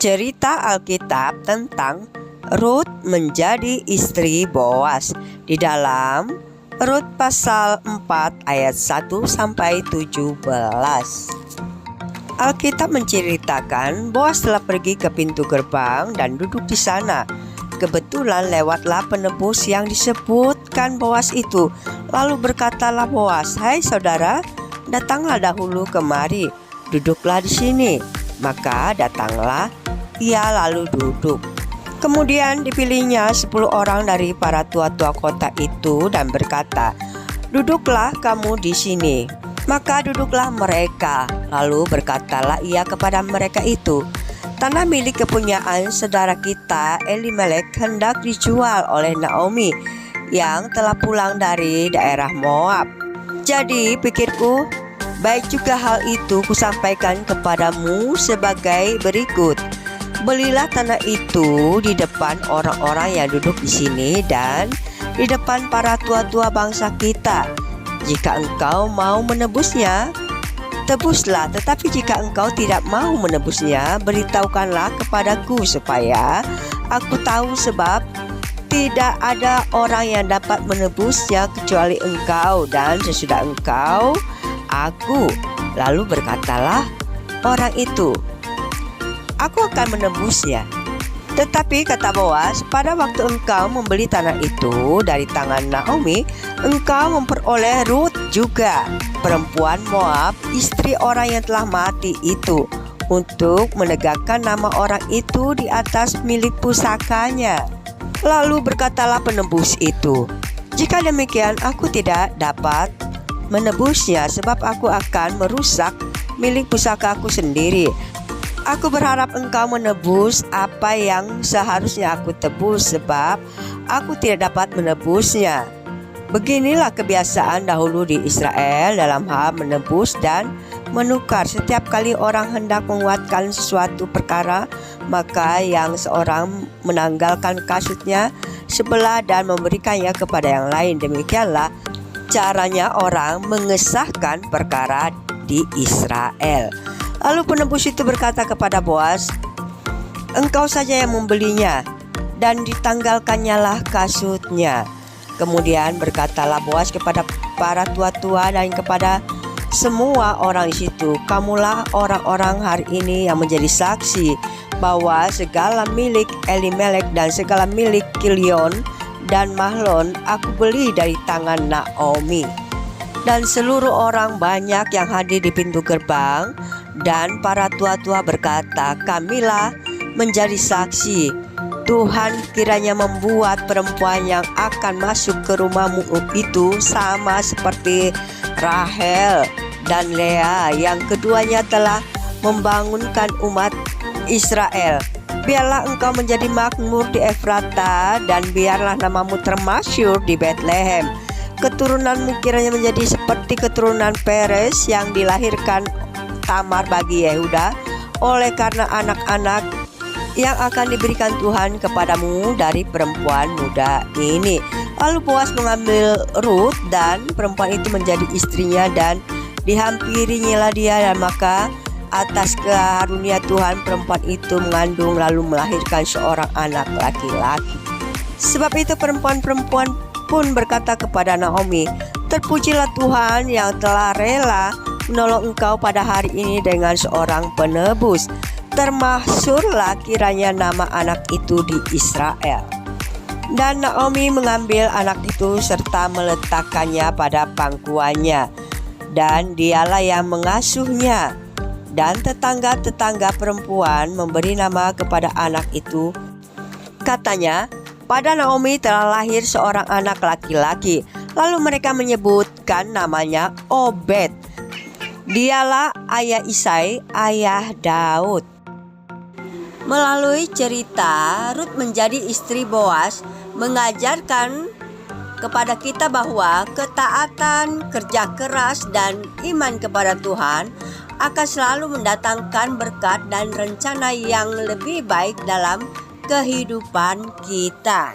Cerita Alkitab tentang Rut menjadi istri Boas di dalam Rut pasal 4 ayat 1 sampai 17. Alkitab menceritakan Boas telah pergi ke pintu gerbang dan duduk di sana. Kebetulan lewatlah penebus yang disebutkan Boas itu. Lalu berkatalah Boas, "Hai saudara, datanglah dahulu kemari, duduklah di sini." Maka datanglah ia lalu duduk. Kemudian dipilihnya 10 orang dari para tua-tua kota itu dan berkata, "Duduklah kamu di sini." Maka duduklah mereka. Lalu berkatalah ia kepada mereka itu, "Tanah milik kepunyaan saudara kita Elimelek hendak dijual oleh Naomi yang telah pulang dari daerah Moab. Jadi pikirku, baik juga hal itu kusampaikan kepadamu sebagai berikut. Belilah tanah itu di depan orang-orang yang duduk di sini dan di depan para tua-tua bangsa kita. Jika engkau mau menebusnya, tebuslah. Tetapi jika engkau tidak mau menebusnya, beritahukanlah kepadaku supaya aku tahu, sebab tidak ada orang yang dapat menebusnya kecuali engkau dan sesudah engkau, aku." Lalu berkatalah orang itu, "Aku akan menebusnya." Tetapi kata Boas, "Pada waktu engkau membeli tanah itu dari tangan Naomi, engkau memperoleh Rut juga, perempuan Moab, istri orang yang telah mati itu, untuk menegakkan nama orang itu di atas milik pusakanya." Lalu berkatalah penebus itu, "Jika demikian aku tidak dapat menebusnya, sebab aku akan merusak milik pusakaku sendiri. Aku berharap engkau menebus apa yang seharusnya aku tebus, sebab aku tidak dapat menebusnya." Beginilah kebiasaan dahulu di Israel dalam hal menebus dan menukar. Setiap kali orang hendak menguatkan sesuatu perkara, maka yang seorang menanggalkan kasutnya sebelah dan memberikannya kepada yang lain. Demikianlah caranya orang mengesahkan perkara di Israel. Lalu penebus itu berkata kepada Boas, "Engkau saja yang membelinya," dan ditanggalkannyalah kasutnya. Kemudian berkatalah Boas kepada para tua-tua dan kepada semua orang di situ, "Kamulah orang-orang hari ini yang menjadi saksi bahwa segala milik Elimelek dan segala milik Kilion dan Mahlon aku beli dari tangan Naomi." Dan seluruh orang banyak yang hadir di pintu gerbang dan para tua-tua berkata, "Kamilah menjadi saksi. Tuhan kiranya membuat perempuan yang akan masuk ke rumahmu itu sama seperti Rahel dan Lea, yang keduanya telah membangunkan umat Israel. Biarlah engkau menjadi makmur di Efrata, dan biarlah namamu termasyhur di Betlehem. Keturunanmu kiranya menjadi seperti keturunan Peres yang dilahirkan Tamar bagi Yehuda, oleh karena anak-anak yang akan diberikan Tuhan kepadamu dari perempuan muda ini." Lalu Boas mengambil Rut dan perempuan itu menjadi istrinya, dan dihampirinya dia, dan maka atas karunia Tuhan perempuan itu mengandung lalu melahirkan seorang anak laki-laki. Sebab itu perempuan-perempuan pun berkata kepada Naomi, "Terpujilah Tuhan yang telah rela menolong engkau pada hari ini dengan seorang penebus. Termasyhurlah kiranya nama anak itu di Israel." Dan Naomi mengambil anak itu serta meletakkannya pada pangkuannya, dan dialah yang mengasuhnya. Dan tetangga-tetangga perempuan memberi nama kepada anak itu. Katanya, "Pada Naomi telah lahir seorang anak laki-laki." Lalu mereka menyebutkan namanya Obed. Dialah ayah Isai, ayah Daud. Melalui cerita Rut menjadi istri Boas mengajarkan kepada kita bahwa ketaatan, kerja keras, dan iman kepada Tuhan akan selalu mendatangkan berkat dan rencana yang lebih baik dalam kehidupan kita.